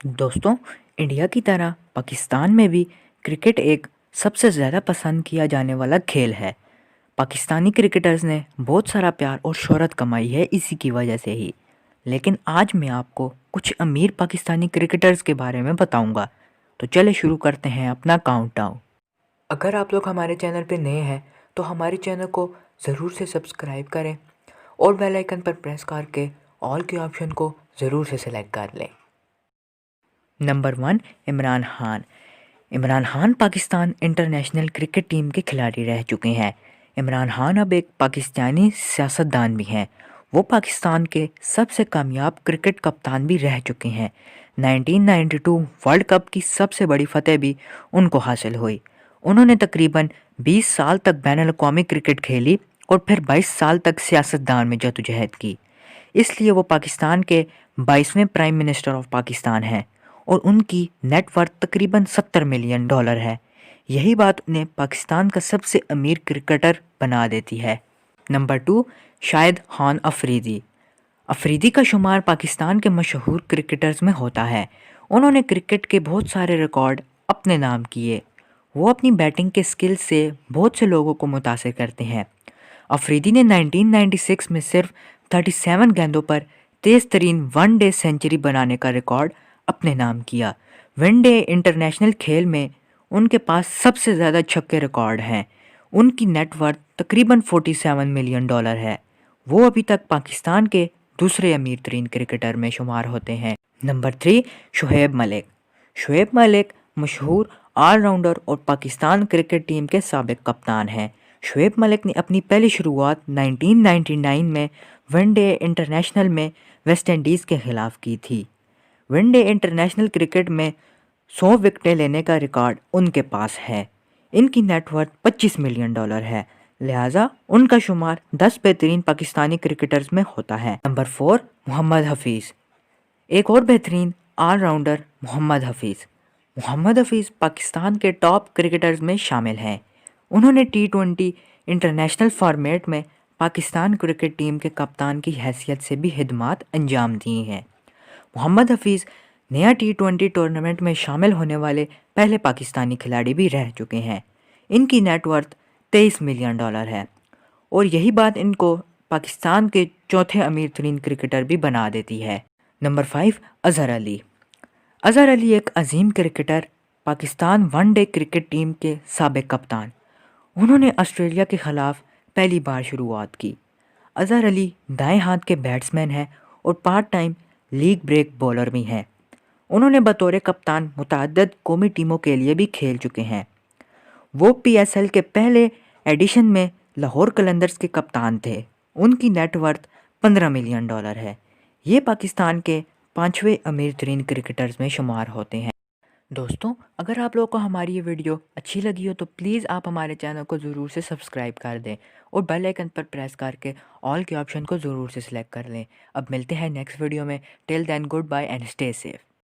दोस्तों, इंडिया की तरह पाकिस्तान में भी क्रिकेट एक सबसे ज़्यादा पसंद किया जाने वाला खेल है। पाकिस्तानी क्रिकेटर्स ने बहुत सारा प्यार और शोहरत कमाई है इसी की वजह से ही। लेकिन आज मैं आपको कुछ अमीर पाकिस्तानी क्रिकेटर्स के बारे में बताऊंगा। तो चले शुरू करते हैं अपना काउंटडाउन। अगर आप लोग हमारे चैनल पे नए हैं तो हमारे चैनल को ज़रूर से सब्सक्राइब करें और बेल आइकन पर प्रेस करके ऑल के ऑप्शन को ज़रूर से सिलेक्ट कर लें। Number 1, Imran Khan. Imran Khan Pakistan international cricket team के खिलाड़ी रह चुके हैं। इमरान खान अब एक पाकिस्तानी सियासतदान भी हैं। वो पाकिस्तान के सबसे कामयाब क्रिकेट कप्तान भी रह चुके हैं। 1992 वर्ल्ड कप की सबसे बड़ी फतेह भी उनको हासिल हुई। उन्होंने तकरीबन 20 साल तक बैनुल अक़वामी क्रिकेट खेली और फिर 22 साल तक सियासतदान में जद्दोजहद की। इसलिए वो पाकिस्तान के 22वें प्राइम मिनिस्टर ऑफ पाकिस्तान हैं और उनकी नेटवर्थ तकरीबन $70 मिलियन है। यही बात उन्हें पाकिस्तान का सबसे अमीर क्रिकेटर बना देती है। नंबर 2, शाहिद खान अफरीदी। अफरीदी का शुमार पाकिस्तान के मशहूर क्रिकेटर्स में होता है। उन्होंने क्रिकेट के बहुत सारे रिकॉर्ड अपने नाम किए। वो अपनी बैटिंग के स्किल से बहुत से लोगों को मुतासिर करते हैं। अफरीदी ने 1996 में सिर्फ 37 गेंदों पर तेज़ तरीन वनडे सेंचुरी बनाने का रिकॉर्ड अपने नाम किया। वनडे इंटरनेशनल खेल में उनके पास सबसे ज़्यादा छक्के रिकॉर्ड हैं। उनकी नेटवर्थ तकरीबन $47 मिलियन है। वो अभी तक पाकिस्तान के दूसरे अमीर तरीन क्रिकेटर में शुमार होते हैं। नंबर 3, शुएब मलिक। शुएब मलिक मशहूर ऑलराउंडर और पाकिस्तान क्रिकेट टीम के साबिक कप्तान हैं। शुएब मलिक ने अपनी पहली शुरुआत 1999 में वनडे इंटरनेशनल में वेस्ट इंडीज़ के ख़िलाफ़ की थी। वनडे इंटरनेशनल क्रिकेट में 100 विकेटें लेने का रिकॉर्ड उनके पास है। इनकी नेटवर्थ $25 मिलियन है, लिहाजा उनका शुमार 10 बेहतरीन पाकिस्तानी क्रिकेटर्स में होता है। नंबर 4, मोहम्मद हफीज़। एक और बेहतरीन ऑलराउंडर मोहम्मद हफीज़। मोहम्मद हफीज़ पाकिस्तान के टॉप क्रिकेटर्स में शामिल हैं। उन्होंने T20 इंटरनेशनल फॉर्मेट में पाकिस्तान क्रिकेट टीम के कप्तान की हैसियत से भी खिदमत अंजाम दी हैं। मोहम्मद हफीज़ नया T20 टूर्नामेंट में शामिल होने वाले पहले पाकिस्तानी खिलाड़ी भी रह चुके हैं। इनकी नेटवर्थ $23 मिलियन है और यही बात इनको पाकिस्तान के चौथे अमीर तरीन क्रिकेटर भी बना देती है। नंबर 5, अज़हर अली। अज़हर अली एक अजीम cricketer, Pakistan one day cricket team के साबिक कप्तान। उन्होंने ऑस्ट्रेलिया के ख़िलाफ़ पहली बार शुरुआत की। अज़हर अली दाएं हाथ के बैट्समैन हैं और part time leg break bowler भी हैं। उन्होंने बतौर कप्तान मुतअद्दिद कौमी टीमों के लिए भी खेल चुके हैं। वो PSL के पहले एडिशन में लाहौर कलंदर्स के कप्तान थे। उनकी नेटवर्थ $15 मिलियन है। ये पाकिस्तान के 5वें अमीर तरीन क्रिकेटर्स में शुमार होते हैं। दोस्तों, अगर आप लोगों को हमारी ये वीडियो अच्छी लगी हो तो प्लीज़ आप हमारे चैनल को ज़रूर से सब्सक्राइब कर दें और बेल आइकन पर प्रेस करके ऑल के ऑप्शन को ज़रूर से सिलेक्ट कर लें। अब मिलते हैं नेक्स्ट वीडियो में। Till then good bye and stay safe.